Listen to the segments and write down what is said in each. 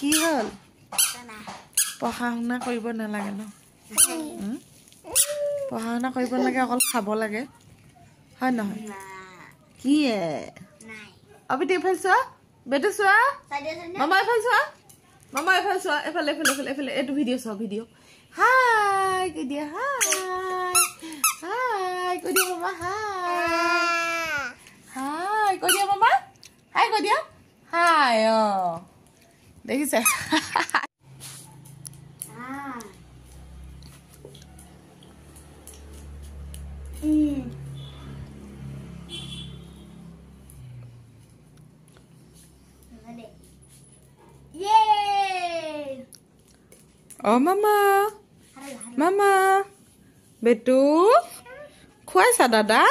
কি হল পঢ়া শুনা কৰিব নালাগে ন পঢ়া শুনা কৰিব নালাগে অকল খাব লাগে হয় নহয় কি অবিতে এফালে চোৱা বেটে চোৱা মামা এফালে চোৱা মামা এফালে চোৱা এফালে এফালে এফালে এফালে এইটো ভিডিঅ' চোৱা ভিডিঅ' হাই কৈ দিয়া হাই হাই কৈ দিয়া মামা হাই হাই কৈ দিয়া মামা হাই কৈ দিয়া হাই দেখিছে Oh mama, mama, betu, khuai sa dada.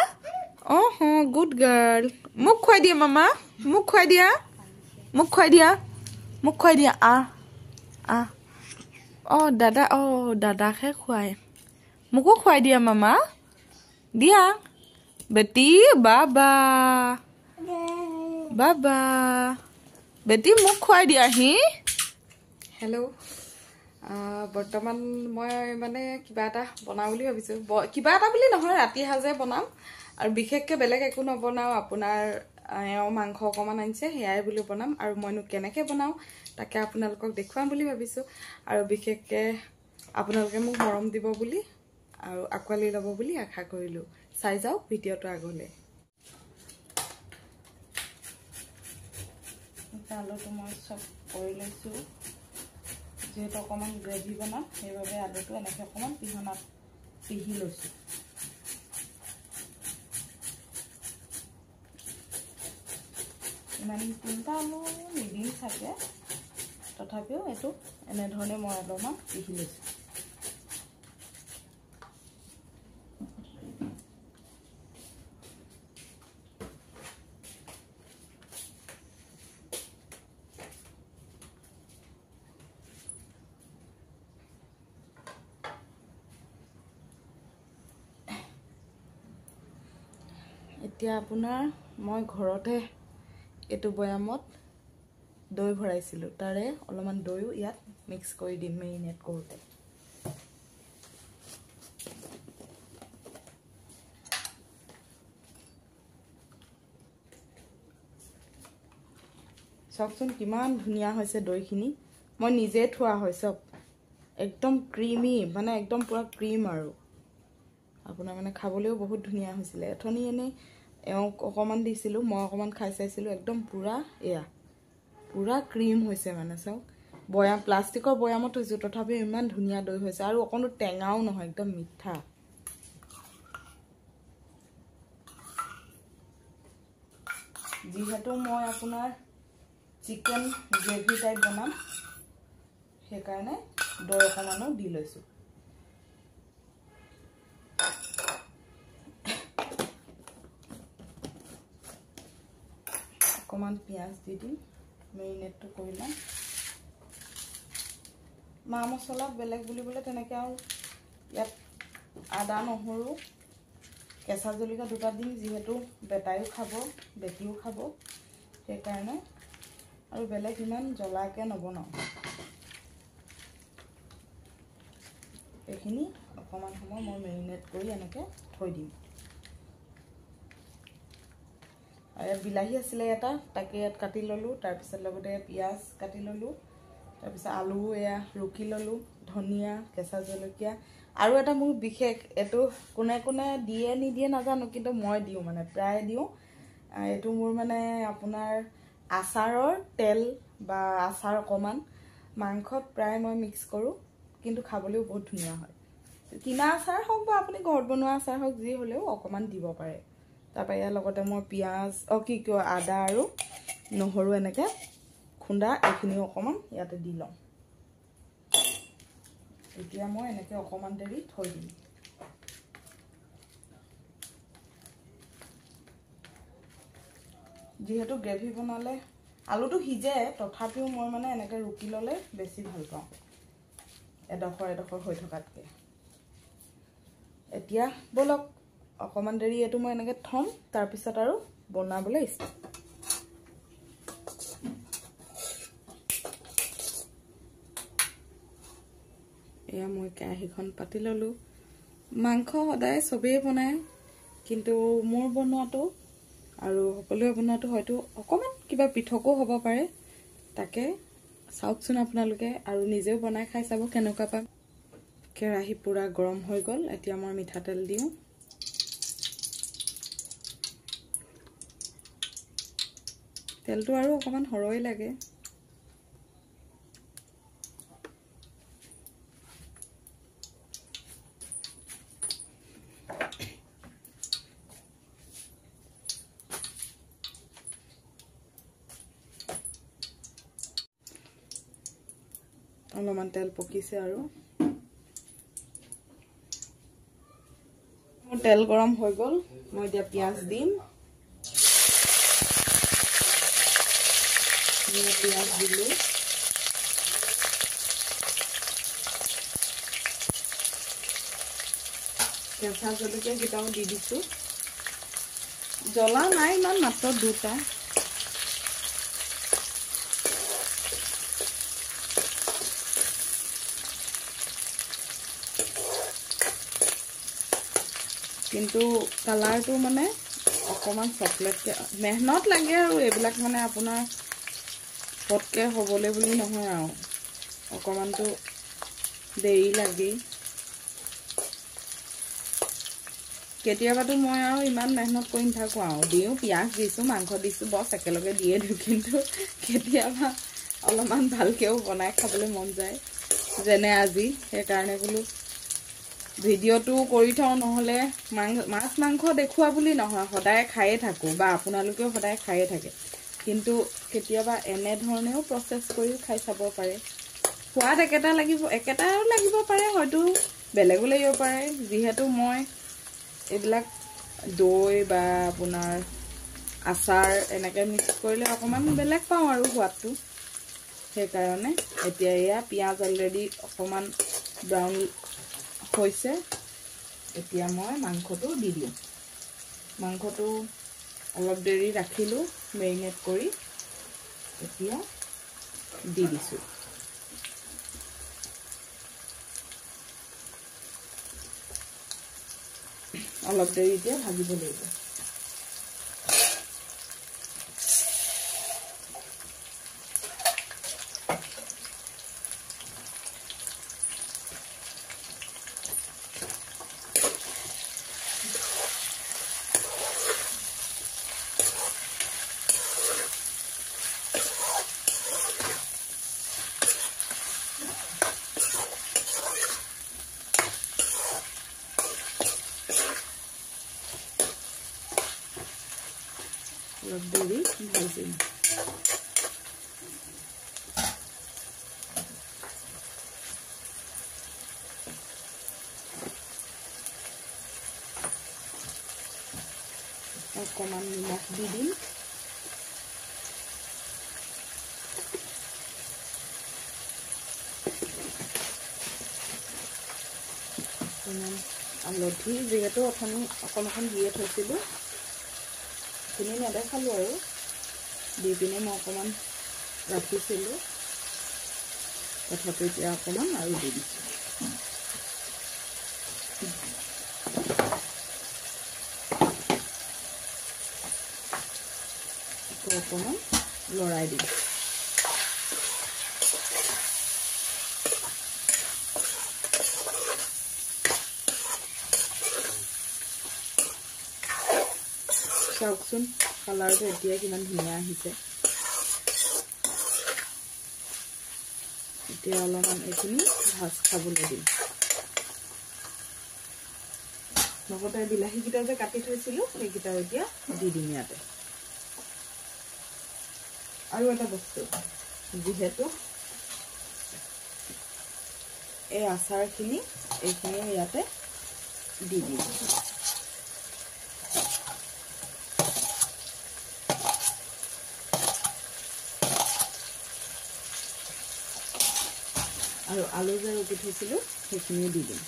Oh good girl. Muk khuai dia mama, muk khuai dia, muk khuai dia, muk khuai dia. Oh dada khe khuai. Muku khuai dia mama. Dia, beti, baba, baba, beti muk khuai dia hi. Hello. বৰ্তমান মই মানে কিবা এটা বনাও বুলি ভাবিছো কিবা এটা বুলি নহয় ৰাতি হাজে বনাম আৰু বিশেষকে বেলেগ একো নবনাও আপোনাৰ মাংস অকমান আনিছে হেয়াই বুলি বনাম আৰু মইনো কেনেকে বনাও তাকে আপোনালোকক দেখুৱাম বুলি ভাবিছো আৰু বিশেষকে আপোনালোকে মোক মৰম দিব বুলি আৰু আকৱালি ল'ব বুলি আশা কৰিলো চাই যাও ভিডিঅটো আগলে আলুটো মই সব কৰি লৈছো যেহেতু অকমান গ্ৰেভি বনাম সেইবাবে আলুটো এনেকৈ অকমান পিহনাত পিহি লৈছো ইমান তিনিটা আলু নিদিম থাকে তথাপিও এইটো এনেধৰণে মই অলপমান পিহি লৈছো এতিয়া আপোনাৰ মই ঘৰতে এটো বয়ামত দৈ ভৰাইছিলো তাৰে অলপমান দৈও ইয়াত মিক্স কৰি দিম মেৰিনেট কৰোতে সবচোন কিমান ধুনিয়া হৈছে দৈখিনি মই নিজে থোৱা হয় সব একদম ক্ৰিমি মানে একদম পুৰা ক্ৰিম আৰু আপোনাৰ মানে খাবলৈও বহুত ধুনিয়া হৈছিল এথনি এনে অকমান দিছিলো মই অকমান খাই চাইছিলো একদম পুরা এয়া পুরা ক্রিম হৈছে মানে সব বয়াম প্লাষ্টিকৰ বয়ামত হৈছে তথাপি ইমান ধুনিয়া দৈ হৈছে আৰু অকনো টেঙাও নহয় একদম মিঠা যিহেতু মই আপোনাৰ চিকেন গ্ৰেভি টাইপ বনাম সেইকাৰণে দৈ অকমানো দি লৈছো অকমান পিয়াজ দি দিম মেৰিনেটটো কৰিলাম মা মছলা বেলেগ বুলিবলে তেনেকৈ আৰু ইয়াত আদা নহৰু কেঁচা জলকীয়া দুটা দিম যিহেতু বেটাইও খাব বেটিও খাব সেইকাৰণে আৰু বেলেগ ইমান জ্বলাকে নবনাও এইখিনি অকমান সময় মই মেৰিনেট কৰি এনেকৈ থৈ দিম আৰু বিলাহী আছিল এটা তাকে ইয়াত কাটি ললো তাৰ পিছত লগতে পিয়াজ কাটি ললো তাৰ পিছত আলু এয়া ৰুকি ললো ধনিয়া কেঁচা জলকীয়া আৰু এটা মোৰ বিশেষ এটো কোনে কোনে দিয়ে নিদিয়ে নাজানো কিন্তু মই দিও মানে প্ৰায় দিও এটো মোৰ মানে আপোনাৰ আচাৰৰ তেল বা আচাৰ অকমান মাংসত প্ৰায় মই মিক্স কৰো কিন্তু খাবলৈও বহুত ধুনিয়া হয় কিনা আচাৰ হওক বা আপুনি ঘৰত বনোৱা আচাৰ হওক যি হলেও অকমান দিব পাৰে তাৰ পায়া লগতে মই পিয়াজ কি আদা আৰু নহৰু এনেকে খুন্দা এইখিনি অকমান ইয়াতে দি লম এতিয়া মই এনেকে অকমান দেৰি থৈ দিম যেহেতু গ্ৰেভি বনালে আলুটো হিজে তথাপিও মই মানে এনেকে ৰুকি ললে বেছি ভাল পাওঁ এডখৰ হৈ থকাতকে এতিয়া বলক অকমান দেৰি এটো মই এনেকে থম তাৰ পিছত আৰু বনাবলৈ এয়া মই কেৰাহীখন পাতি ললো মাংস সদায় সবেই বনায় কিন্তু মোৰ বনোৱাটো আৰু সকলোৱে বনোৱাটো হয়তো অকমান কিবা পৃথকো হ'ব পাৰে তাকে চাওকচোন আপোনালোকে আৰু নিজেও বনাই খাই চাব কেনেকুৱা পাম কেৰাহী পুৰা গৰম হৈ গ'ল এতিয়া মই মিঠাতেল দিওঁ তেলটো আৰু অকমান হৰই লাগে অলপমান তেল পকিছে আৰু তেল গৰম হৈ গ'ল মই এতিয়া পিয়াজ দিম পিয়াজ দিলো কেঁচা জলকীয়া কেইটাও দি দিছো জ্বলা নাই ইমান মাত্ৰ দুটা কিন্তু কালাৰটো মানে অকমান চকলেট মেহনত লাগে আৰু এইবিলাক মানে আপোনাৰ পটকে হ'বলে বুলি নহয় আৰু অকমানটো দেৰি লাগে কেতিয়াবাটো মই আৰু ইমান মেহনত কৰি নাথাকো আৰু দিও পিয়াজ দিছো মাংস দিছো বস একেলগে দিয়ে দিও কিন্তু কেতিয়াবা অলপমান ভালকেও বনাই খাবলৈ মন যায় যেনে আজি সেইকাৰণে বোলো ভিডিওটো কৰি থওঁ নহলে মাছ মাংস দেখুৱা বুলি নহয় সদায় খায়ে থাকো বা আপোনালোকেও সদায় খায়ে থাকে কিন্তু কেতিয়াবা এনে ধৰণেও প্ৰসেস কৰি খাই চাব পাৰে সোৱাদ একেটাও লাগিব পাৰে হয়তো বেলেগো লাগিব পাৰে যিহেতু মই এইবিলাক দৈ বা আপোনাৰ আচাৰ এনেকে মিক্স কৰিলে অকমান বেলেগ পাওঁ আৰু সোৱাদটো সেইকাৰণে এতিয়া এয়া পিয়াজ অলৰেডি অকমান ব্ৰাউন হৈছে এতিয়া মই মাংসটো দি দিম মাংসটো অলপ দেৰি ৰাখিলো মেৰিনেট কৰি এতিয়া দি দিছো অলপ দেৰি এতিয়া ভাজিব লাগিব অলপ দেৰি ভাজিম অকমান নিমখ দি দিম হালধি যিহেতু অথনি অকণ দিয়ে থৈছিলোঁ সেইখিনি নেদেখালোঁ আৰু দি পিনে মই অকণমান ৰাখিছিলোঁ তথাপি এতিয়া অকণমান আৰু দি দিছোঁ অকণমান লৰাই দিম চাওকচোন কালাৰটো এতিয়া কিমান ধুনীয়া আহিছে এতিয়া অলপমান এইখিনি ভাজ খাবলৈ দিম লগতে বিলাহীকেইটা যে কাটি থৈছিলোঁ সেইকেইটা এতিয়া দি দিম ইয়াতে আৰু এটা বস্তু যিহেতু এই আচাৰখিনি এইখিনি ইয়াতে দি দিম আৰু আলু যে ৰুকি থৈছিলোঁ সেইখিনি দি দিম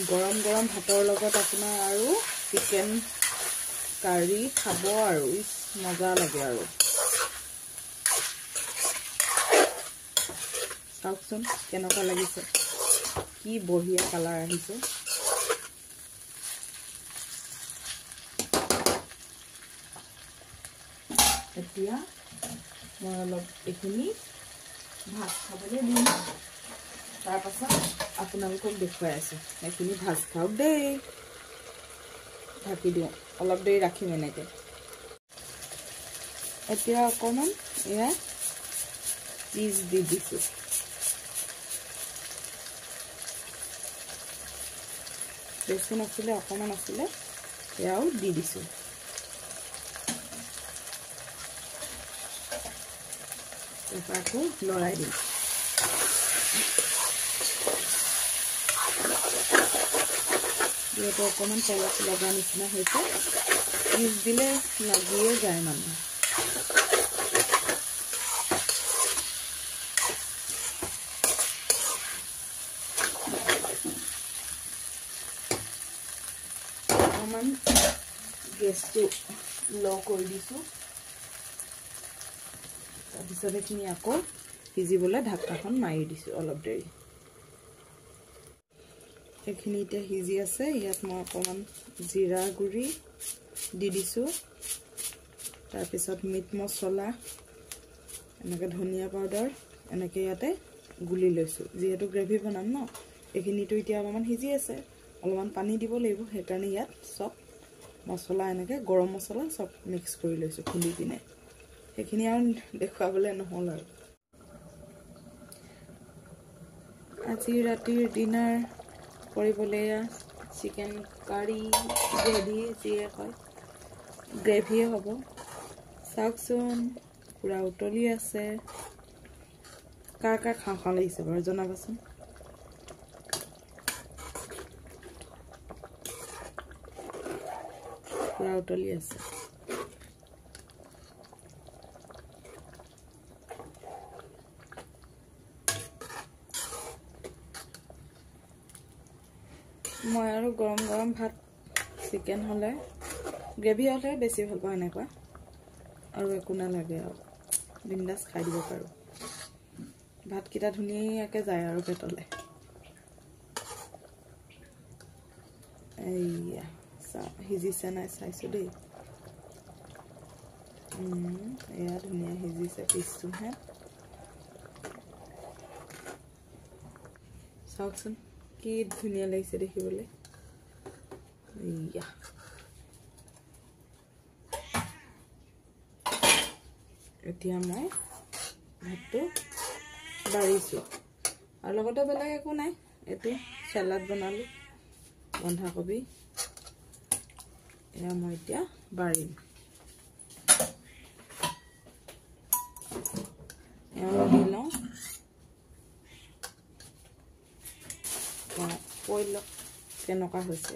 গৰম গৰম ভাতৰ লগত আপোনাৰ আৰু চিকেন কাৰি খাব আৰু মজা লাগে আৰু চাওকচোন কেনেকুৱা লাগিছে কি বঢ়িয়া কালাৰ আহিছে এতিয়া মই অলপ এইখিনি ভাত খাবলৈ দিম তাৰপাছত আপোনালোকক দেখুৱাই আছোঁ এইখিনি ভাত খাওক দেই ঢাকি দিওঁ অলপ দেৰি ৰাখিম এনেকৈ এতিয়া অকণমান এয়া চিজ দি দিছোঁ বেছি নাছিলে অকণমান আছিলে এয়াও দি দিছোঁ আকৌ লৰাই দিম যিহেতু অকণমান তলত লগা নিচিনা হৈছে চিজ দিলে লাগিয়ে যায় মানুহ অকণমান গেছটো ল' কৰি দিছোঁ তাৰপিছত এইখিনি আকৌ সিজিবলৈ ঢাকনাখন মাৰি দিছোঁ অলপ দেৰি এইখিনি এতিয়া সিজি আছে ইয়াত মই অকণমান জিৰা গুড়ি দি দিছোঁ তাৰপিছত মিট মছলা এনেকৈ ধনিয়া পাউডাৰ এনেকৈ ইয়াতে গুলি লৈছোঁ যিহেতু গ্ৰেভি বনাম ন এইখিনিতো এতিয়া অলপমান সিজি আছে অলপমান পানী দিব লাগিব সেইকাৰণে ইয়াত চব মছলা এনেকৈ গৰম মছলা চব মিক্স কৰি লৈছোঁ খুন্দি পিনে সেইখিনি আৰু দেখুৱাবলৈ নহ'ল আৰু আজি ৰাতিৰ ডিনাৰ কৰিবলৈ চিকেন কাৰি গ্ৰেভি যিয়ে কয় গ্ৰেভিয়ে হ'ব চাওকচোন পূৰা উতলি আছে কাৰ কাৰ খাওঁ খাওঁ লাগিছে বাৰু জনাবচোন পূৰা উতলি আছে মই আৰু গৰম গৰম ভাত চিকেন হ'লে গ্ৰেভি হ'লে বেছি ভাল পাওঁ এনেকুৱা আৰু একো নালাগে আৰু বিন্দাছ খাই দিব পাৰোঁ ভাতকেইটা ধুনীয়াকৈ যায় আৰু পেটলৈ এইয়া সিজিছে নাই চাইছোঁ দেই এয়া ধুনীয়া সিজিছে পিচটোহে চাওকচোন কি ধুনীয়া লাগিছে দেখিবলৈ এইয়া এতিয়া মই ভাতটো বাঢ়িছোঁ আৰু লগতে বেলেগ একো নাই এইটো চালাড বনালোঁ বন্ধাকবি এয়া মই এতিয়া বাঢ়িম এওঁ দি লওঁ কৈ লওক কেনেকুৱা হৈছে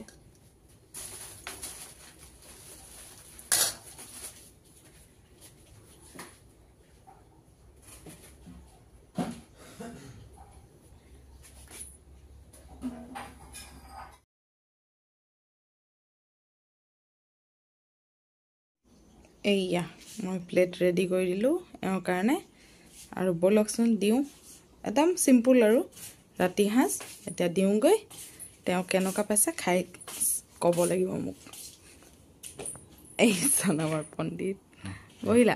এইয়া মই প্লেট ৰেডি কৰি দিলোঁ এওঁৰ কাৰণে আৰু বলকচোন দিওঁ একদম চিম্পুল আৰু ৰাতি সাঁজ এতিয়া দিওঁগৈ তেওঁ কেনেকুৱা পাইছে খাই ক'ব লাগিব মোক এই জনাবৰ পণ্ডিত বহিলা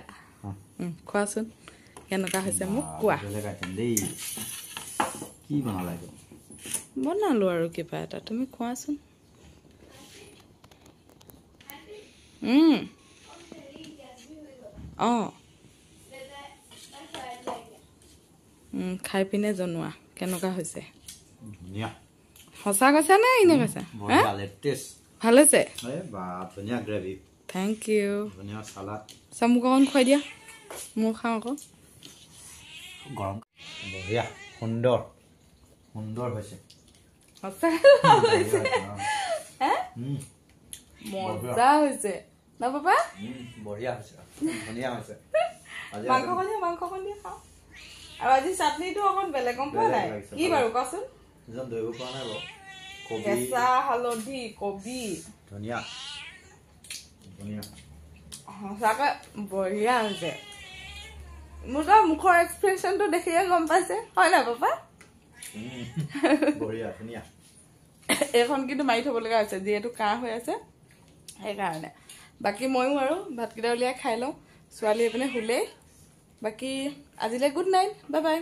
খোৱাচোন কেনেকুৱা হৈছে মোক কোৱা কি বনালা বনালোঁ আৰু কিবা এটা তুমি খোৱাচোন অঁ খাই পিনে জনোৱা কেনেকুৱা হৈছে সঁচা কৈছা নে এনে কৈছা ভাল হৈছে থেংক ইউ চা মোক অকণ খুৱাই দিয়া মই খাওঁ আকৌ গৰম বঢ়িয়া সুন্দৰ সুন্দৰ হৈছে মজা হৈছে না পাপা বঢ়িয়া হৈছে ধুনীয়া হৈছে মাংসকণ দিয়া খাওঁ আৰু আজি চাটনিটো অকণ বেলেগ গম পোৱা নাই কি বাৰু কোৱাচোন ধৰিব পৰা নাই বাৰু কবি কেঁচা হালধি কবি ধনিয়া ধনিয়া সঁচাকৈ বঢ়িয়া হৈছে মোৰ তো মুখৰ এক্সপ্ৰেশ্যনটো দেখিয়ে গম পাইছে হয় নাই পাপা বঢ়িয়া ধুনীয়া এইখন কিন্তু মাৰি থ'ব লগা হৈছে যিহেতু কাহ হৈ আছে সেইকাৰণে বাকী ময়ো আৰু ভাতকেইটা উলিয়াই খাই লওঁ ছোৱালী এইপিনে শুলেই বাকী আজিলৈ good night bye bye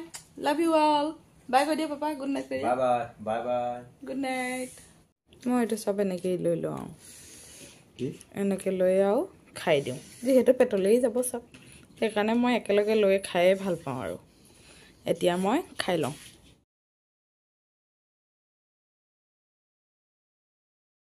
love you all bye কৈ দিয়া পাপা গুড নাইট কৰি bye bye bye bye good night মই এইটো চব এনেকেই লৈ লওঁ আৰু কি এনেকৈ লৈ আৰু খাই দিওঁ যিহেতু পেটলেই যাব চব সেইকাৰণে মই একেলগে লৈ খায়ে ভাল পাওঁ আৰু এতিয়া মই খাই লওঁ